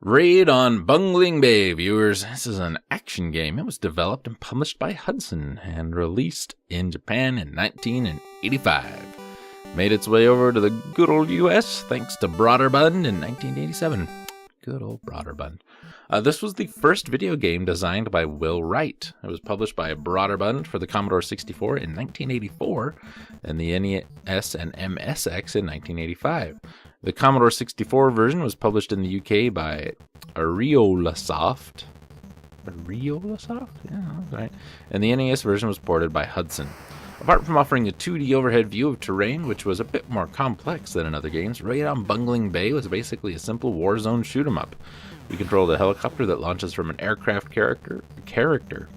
Raid on Bungeling Bay, viewers. This is an action game. It was developed and published by Hudson and released in Japan in 1985. Made its way over to the good old US thanks to Broderbund in 1987. Good old Broderbund. This was the first video game designed by Will Wright. It was published by Broderbund for the Commodore 64 in 1984 and the NES and MSX in 1985. The Commodore 64 version was published in the UK by Ariolasoft. Ariolasoft? Yeah, that's right. And the NES version was ported by Hudson. Apart from offering a 2D overhead view of terrain, which was a bit more complex than in other games, Raid on Bungeling Bay was basically a simple war zone shoot-'em-up. We controlled a helicopter that launches from an aircraft carrier.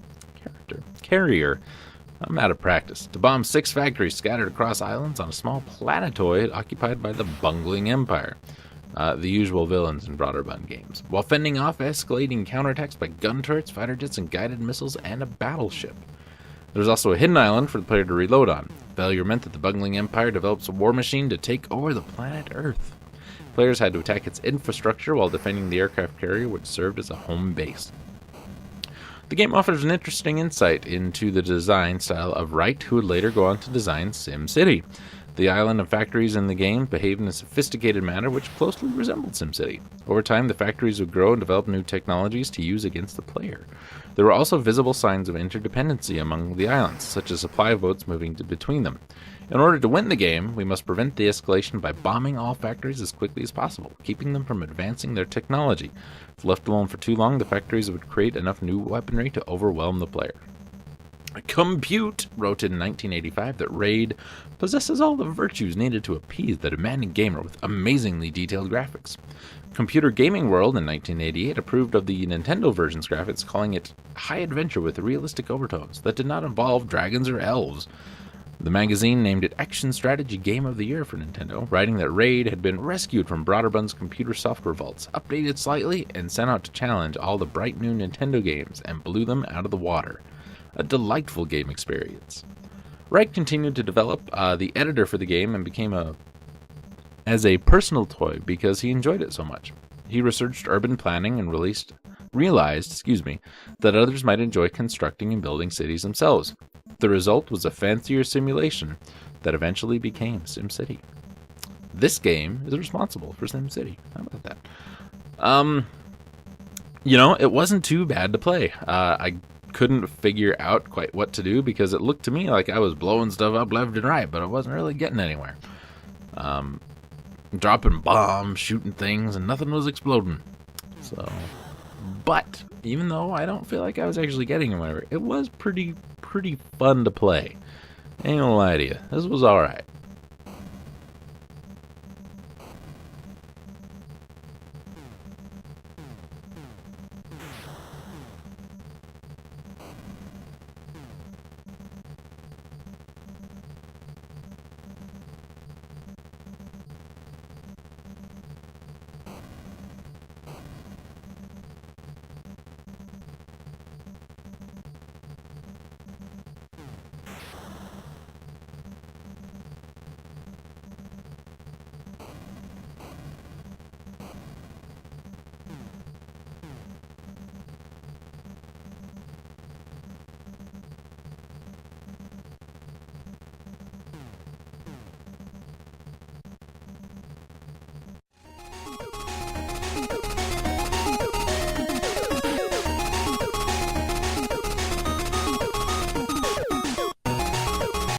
I'm out of practice. To bomb 6 factories scattered across islands on a small planetoid occupied by the Bungeling Empire. The usual villains in Broderbund games. While fending off escalating counterattacks by gun turrets, fighter jets, and guided missiles, and a battleship. There's also a hidden island for the player to reload on. Failure meant that the Bungeling Empire develops a war machine to take over the planet Earth. Players had to attack its infrastructure while defending the aircraft carrier, which served as a home base. The game offers an interesting insight into the design style of Wright, who would later go on to design SimCity. The island and factories in the game behaved in a sophisticated manner which closely resembled SimCity. Over time, the factories would grow and develop new technologies to use against the player. There were also visible signs of interdependency among the islands, such as supply boats moving between them. In order to win the game, we must prevent the escalation by bombing all factories as quickly as possible, keeping them from advancing their technology. If left alone for too long, the factories would create enough new weaponry to overwhelm the player. Compute wrote in 1985 that Raid possesses all the virtues needed to appease the demanding gamer with amazingly detailed graphics. Computer Gaming World in 1988 approved of the Nintendo version's graphics, calling it high adventure with realistic overtones that did not involve dragons or elves. The magazine named it Action Strategy Game of the Year for Nintendo, writing that Raid had been rescued from Broderbund's computer software vaults, updated slightly, and sent out to challenge all the bright new Nintendo games and blew them out of the water. A delightful game experience. Wright continued to develop the editor for the game and became as a personal toy because he enjoyed it so much. He researched urban planning and realized that others might enjoy constructing and building cities themselves. The result was a fancier simulation that eventually became SimCity. This game is responsible for SimCity. How about that? It wasn't too bad to play. I couldn't figure out quite what to do because it looked to me like I was blowing stuff up left and right, but I wasn't really getting anywhere. Dropping bombs, shooting things, and nothing was exploding. But even though I don't feel like I was actually getting anywhere, it was pretty fun to play. Ain't gonna lie to you, this was alright.